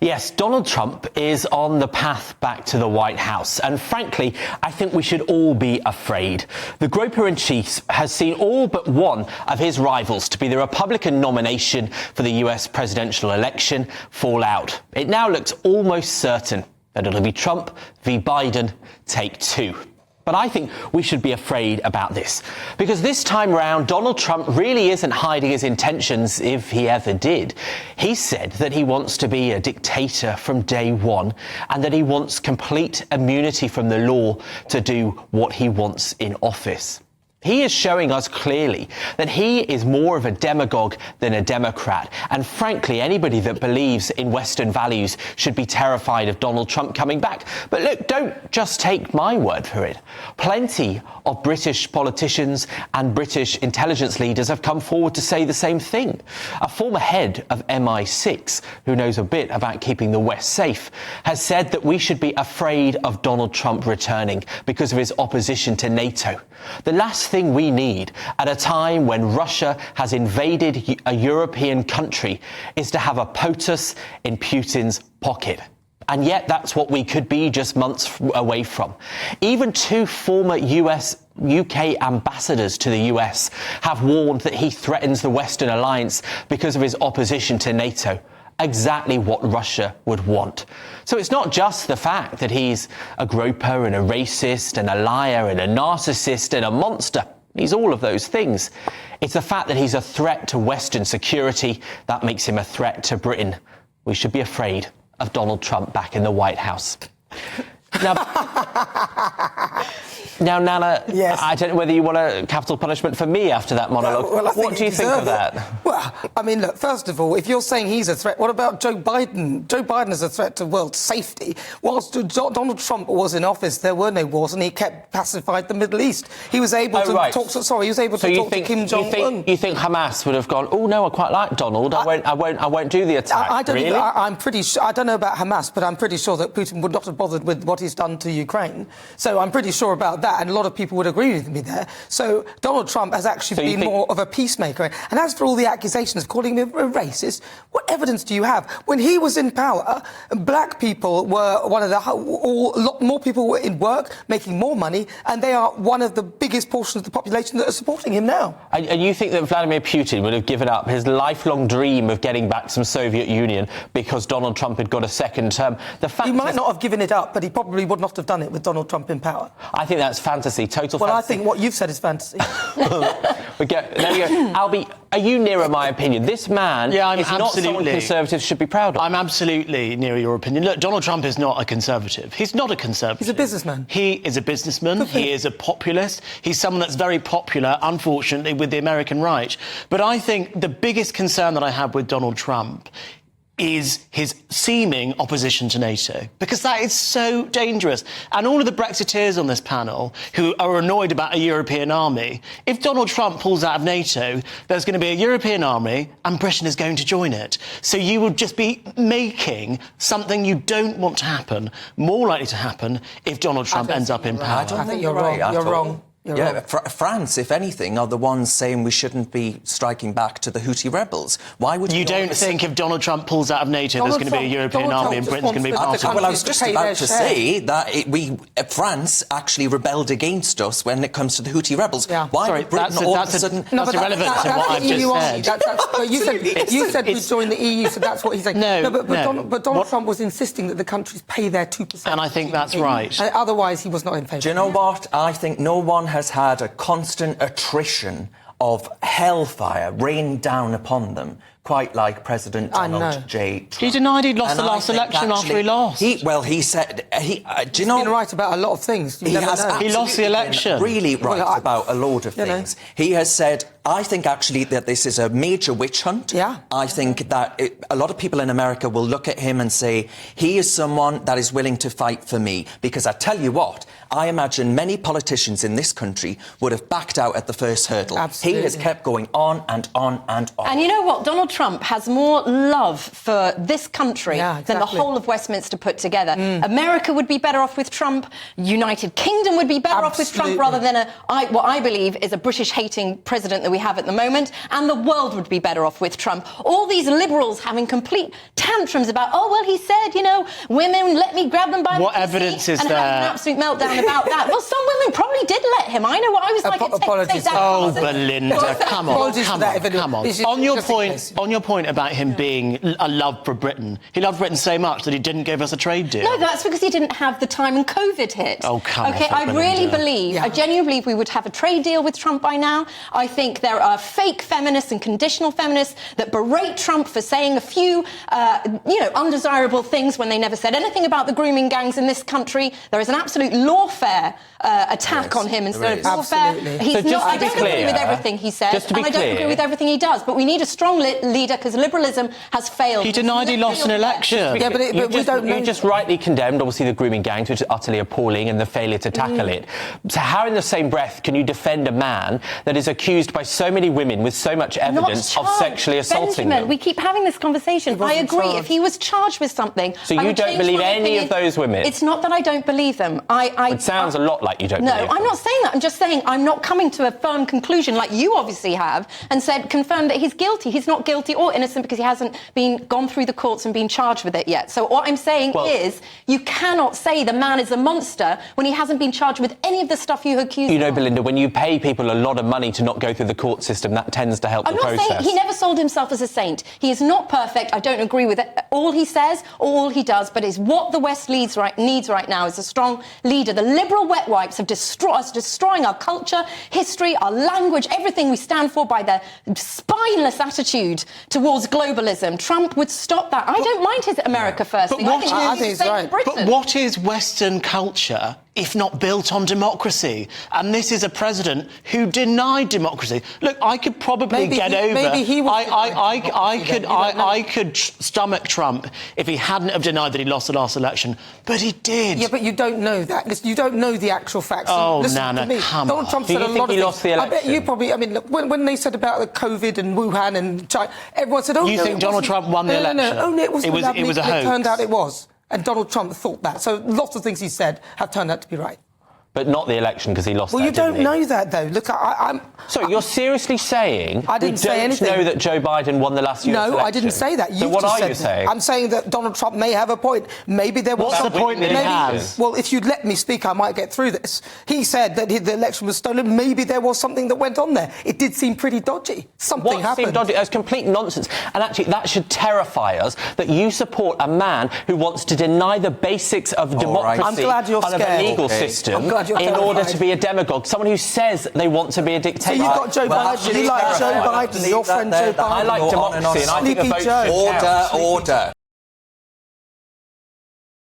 Yes, Donald Trump is on the path back to the White House, and frankly, I think we should all be afraid. The groper-in-chief has seen all but one of his rivals to be the Republican nomination for the US presidential election fall out. It now looks almost certain that it'll be Trump v. Biden, take two. But I think we should be afraid about this, because this time round, Donald Trump really isn't hiding his intentions, if he ever did. He said that he wants to be a dictator from day one, and that he wants complete immunity from the law to do what he wants in office. He is showing us clearly that he is more of a demagogue than a Democrat. And frankly, anybody that believes in Western values should be terrified of Donald Trump coming back. But look, don't just take my word for it. Plenty of British politicians and British intelligence leaders have come forward to say the same thing. A former head of MI6, who knows a bit about keeping the West safe, has said that we should be afraid of Donald Trump returning because of his opposition to NATO. The last thing we need at a time when Russia has invaded a European country is to have a POTUS in Putin's pocket. And yet that's what we could be just months away from. Even two former UK ambassadors to the US have warned that he threatens the Western alliance because of his opposition to NATO. Exactly what Russia would want. So it's not just the fact that he's a groper and a racist and a liar and a narcissist and a monster. He's all of those things. It's the fact that he's a threat to Western security that makes him a threat to Britain. We should be afraid of Donald Trump back in the White House. Now, Nana, yes. I don't know whether you want a capital punishment for me after that monologue. Well, what do you think of that? Well, I mean, look, first of all, if you're saying he's a threat, what about Joe Biden? Joe Biden is a threat to world safety. Whilst Donald Trump was in office, there were no wars, and he kept pacified the Middle East. He was able to talk. Sorry, he was able to talk to Kim Jong-un. You think Hamas would have gone? Oh no, I quite like Donald. I won't do the attack. I'm pretty sure. I don't know about Hamas, but I'm pretty sure that Putin would not have bothered with what he's done to Ukraine. So I'm pretty sure about that, and a lot of people would agree with me there. So Donald Trump has actually been more of a peacemaker. And as for all the accusations of calling him a racist, what evidence do you have? When he was in power, black people were one of the... a lot more people were in work, making more money, and they are one of the biggest portions of the population that are supporting him now. And you think that Vladimir Putin would have given up his lifelong dream of getting back some Soviet Union because Donald Trump had got a second term? He might not have given it up, but he probably would not have done it with Donald Trump in power. I think that's fantasy, total fantasy. Well, I think what you've said is fantasy. There we go. Albie, are you nearer my opinion? This man is not someone Conservatives should be proud of. I'm absolutely nearer your opinion. Look, Donald Trump is not a Conservative. He's not a Conservative. He's a businessman. He is a businessman. He is a populist. He's someone that's very popular, unfortunately, with the American right. But I think the biggest concern that I have with Donald Trump is his seeming opposition to NATO, because that is so dangerous. And all of the Brexiteers on this panel who are annoyed about a European army, if Donald Trump pulls out of NATO, there's going to be a European army and Britain is going to join it. So you would just be making something you don't want to happen more likely to happen if Donald Trump ends up in power. I think you're wrong. You're wrong. France, if anything, are the ones saying we shouldn't be striking back to the Houthi rebels. Why would you don't think if Donald Trump pulls out of NATO, there's going to be a European army and Britain's going to be part of it? Well, I was just about to say that France actually rebelled against us when it comes to the Houthi rebels. Yeah. Why Sorry, would Britain all of a sudden... That's irrelevant to what I've just said. But you said we joined the EU, so that's what he's saying. But Donald Trump was insisting that the countries pay their 2%. And I think that's right. Otherwise, he was not in favour. Do you know what? I think no one has had a constant attrition of hellfire rained down upon them, quite like President Donald J. Trump. He denied he'd lost the last election after he lost. He said... do you know... He's been right about a lot of things. He lost the election. Really right about a load of things. He has said, I think actually that this is a major witch hunt. Yeah. I think that a lot of people in America will look at him and say, he is someone that is willing to fight for me. Because I tell you what, I imagine many politicians in this country would have backed out at the first hurdle. Absolutely. He has kept going on and on and on. And you know what? Donald Trump has more love for this country than the whole of Westminster put together. America would be better off with Trump. United Kingdom would be better off with Trump rather than what I believe is a British-hating president that we have at the moment. And the world would be better off with Trump. All these liberals having complete tantrums about, oh, well, he said, you know, women, let me grab them by the What evidence is and there? have an absolute meltdown about that. Well, some women probably did let him. I know what I was like. Apologies. Oh, Belinda, come on. On your point about him being a love for Britain, he loved Britain so much that he didn't give us a trade deal. No, that's because he didn't have the time and COVID hit. Oh, come on. Okay, I really believe, I genuinely believe we would have a trade deal with Trump by now. I think there are fake feminists and conditional feminists that berate Trump for saying a few, undesirable things when they never said anything about the grooming gangs in this country. There is an absolute lawfare attack on him instead of lawfare. He's not. I don't agree with everything he says, and I don't agree with everything he does. But we need a strong leader because liberalism has failed. He denied he lost an election. Yeah, but we don't know. You just rightly condemned, obviously, the grooming gangs, which is utterly appalling, and the failure to tackle it. So how, in the same breath, can you defend a man that is accused by so many women with so much evidence of sexually assaulting them? We keep having this conversation. I agree. If he was charged with something, so you don't believe any of those women? It's not that I don't believe them. It sounds a lot like you don't believe them. No, I'm not saying that. I'm just saying I'm not coming to a firm conclusion like you obviously have and confirmed that he's guilty. He's not guilty or innocent because he hasn't gone through the courts and been charged with it yet. So what I'm saying is you cannot say the man is a monster when he hasn't been charged with any of the stuff you accuse him of. You know, Belinda, when you pay people a lot of money to not go through the court system, that tends to help the process. I'm not saying he never sold himself as a saint. He is not perfect. I don't agree with all he says or all he does, but it's what the West needs right now is a strong leader. The liberal wet wipes have destroying our culture, history, our language, everything we stand for by their spineless attitude towards globalism. Trump would stop that. I don't mind his America first thing. I think he's right. But what is Western culture if not built on democracy? And this is a president who denied democracy. Look, I could probably get over. Maybe he was. I could stomach Trump if he hadn't have denied that he lost the last election, but he did. Yeah, but you don't know that. Listen, you don't know the actual facts. Oh, Nana, come on. Donald Trump said a lot of things. Lost the election? I bet you probably. I mean, look, when they said about the COVID and Wuhan and China, everyone said, "Oh, you think Donald Trump won the election? No, it was a hoax. It turned out it was, and Donald Trump thought that. So lots of things he said have turned out to be right. But not the election because he lost. Well, you don't know that though. Look, I'm. So you're seriously saying I didn't say anything. Know that Joe Biden won the last US election? No, I didn't say that. So what are you saying? I'm saying that Donald Trump may have a point. Maybe there was. What's the point that he has? Well, if you'd let me speak, I might get through this. He said that the election was stolen. Maybe there was something that went on there. It did seem pretty dodgy. Something happened. Seemed dodgy? That's complete nonsense. And actually, that should terrify us. That you support a man who wants to deny the basics of democracy I'm glad you're and of a legal system in order to be a demagogue, someone who says they want to be a dictator. So you've got Joe Biden. You like Joe Biden, your friend Joe Biden. I like democracy, and I think a vote should count. Order.